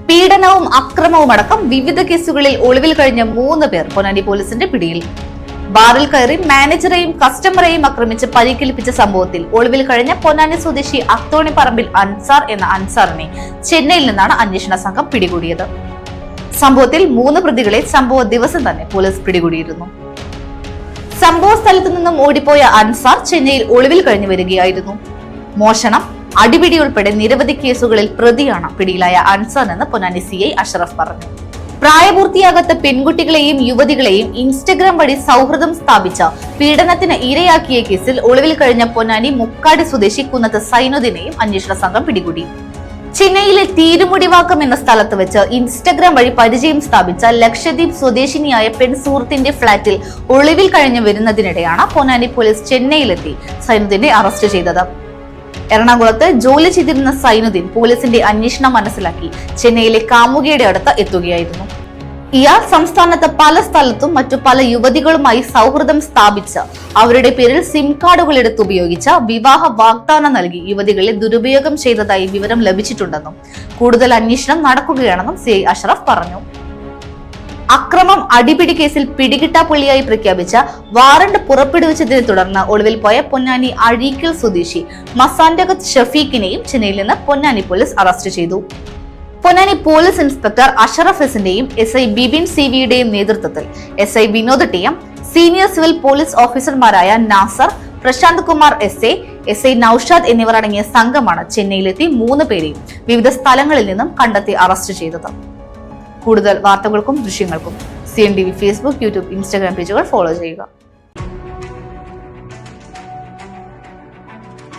പീഡനവും അക്രമവും അടക്കം വിവിധ കേസുകളിൽ ഒളിവിൽ കഴിഞ്ഞ 3 പേർ പൊന്നാനി പോലീസിന്റെ പിടിയിൽ. ബാറിൽ കയറി മാനേജറെയും കസ്റ്റമറെയും ആക്രമിച്ച് പരിക്കേൽപ്പിച്ച സംഭവത്തിൽ ഒളിവിൽ കഴിഞ്ഞ പൊന്നാനി സ്വദേശി അത്തോണിപ്പറമ്പിൽ അൻസാർ എന്ന അൻസാറിനെ ചെന്നൈയിൽ നിന്നാണ് അന്വേഷണ സംഘം പിടികൂടിയത്. സംഭവത്തിൽ 3 പ്രതികളെ സംഭവ ദിവസം തന്നെ പോലീസ് പിടികൂടിയിരുന്നു. സംഭവ സ്ഥലത്തു നിന്നും ഓടിപ്പോയ അൻസാർ ചെന്നൈയിൽ ഒളിവിൽ കഴിഞ്ഞു വരികയായിരുന്നു. മോഷണം, അടിപിടി ഉൾപ്പെടെ നിരവധി കേസുകളിൽ പ്രതിയാണ് പിടിയിലായ അൻസാർ എന്ന് പൊന്നാനി CI അഷറഫ് പറഞ്ഞു. പ്രായപൂർത്തിയാകാത്ത പെൺകുട്ടികളെയും യുവതികളെയും ഇൻസ്റ്റഗ്രാം വഴി സൗഹൃദം സ്ഥാപിച്ച പീഡനത്തിന് ഇരയാക്കിയ കേസിൽ ഒളിവിൽ കഴിഞ്ഞ പൊന്നാനി മുക്കാടി സ്വദേശി കുന്നത്ത് സൈനുദ്ദീനെയും അന്വേഷണ സംഘം പിടികൂടി. ചെന്നൈയിലെ തീരുമുടിവാക്കം എന്ന സ്ഥലത്ത് വെച്ച് ഇൻസ്റ്റഗ്രാം വഴി പരിചയം സ്ഥാപിച്ച ലക്ഷദ്വീപ് സ്വദേശിനിയായ പെൺ സുഹൃത്തിന്റെ ഫ്ളാറ്റിൽ ഒളിവിൽ കഴിഞ്ഞു വരുന്നതിനിടെയാണ് പൊന്നാനി പോലീസ് ചെന്നൈയിലെത്തി സൈനുദ്ദീനെ അറസ്റ്റ് ചെയ്തത്. എറണാകുളത്ത് ജോലി ചെയ്തിരുന്ന സൈനുദ്ദീൻ പോലീസിന്റെ അന്വേഷണം മനസ്സിലാക്കി ചെന്നൈയിലെ കാമുകിയുടെ അടുത്ത് എത്തുകയായിരുന്നു. ഇയാൾ സംസ്ഥാനത്ത് പല സ്ഥലത്തും മറ്റു പല യുവതികളുമായി സൗഹൃദം സ്ഥാപിച്ച് അവരുടെ പേരിൽ സിം കാർഡുകൾ എടുത്ത് ഉപയോഗിച്ച വിവാഹ വാഗ്ദാനം നൽകി യുവതികളെ ദുരുപയോഗം ചെയ്തതായി വിവരം ലഭിച്ചിട്ടുണ്ടെന്നും കൂടുതൽ അന്വേഷണം നടക്കുകയാണെന്നും CI അഷറഫ് പറഞ്ഞു. അക്രമം, അടിപിടി കേസിൽ പിടികിട്ടാപ്പുള്ളിയായി പ്രഖ്യാപിച്ച വാറണ്ട് പുറപ്പെടുവിച്ചതിനെ തുടർന്ന് ഒളിവിൽ പോയ പൊന്നാനി അഴീക്കൽ സ്വദേശി മസാന്റകത്ത് ഷഫീഖിനെയും ചെന്നൈയിൽ നിന്ന് പൊന്നാനി പോലീസ് അറസ്റ്റ് ചെയ്തു. പൊന്നാനി പോലീസ് ഇൻസ്പെക്ടർ അഷറഫ് എസിന്റെയും SI ബിബിൻ CVയുടെയും നേതൃത്വത്തിൽ SI Vinod TM, senior civil police ഓഫീസർമാരായ നാസർ, പ്രശാന്ത് കുമാർ SA, SI നൌഷാദ് എന്നിവർ അടങ്ങിയ സംഘമാണ് ചെന്നൈയിലെത്തി 3 പേരെയും വിവിധ സ്ഥലങ്ങളിൽ നിന്നും കണ്ടെത്തി അറസ്റ്റ് ചെയ്തത്. കൂടുതൽ വാർത്തകൾക്കും ദൃശ്യങ്ങൾക്കും CNTV ഫേസ്ബുക്ക്, യൂട്യൂബ്, ഇൻസ്റ്റാഗ്രാം പേജുകൾ ഫോളോ ചെയ്യുക.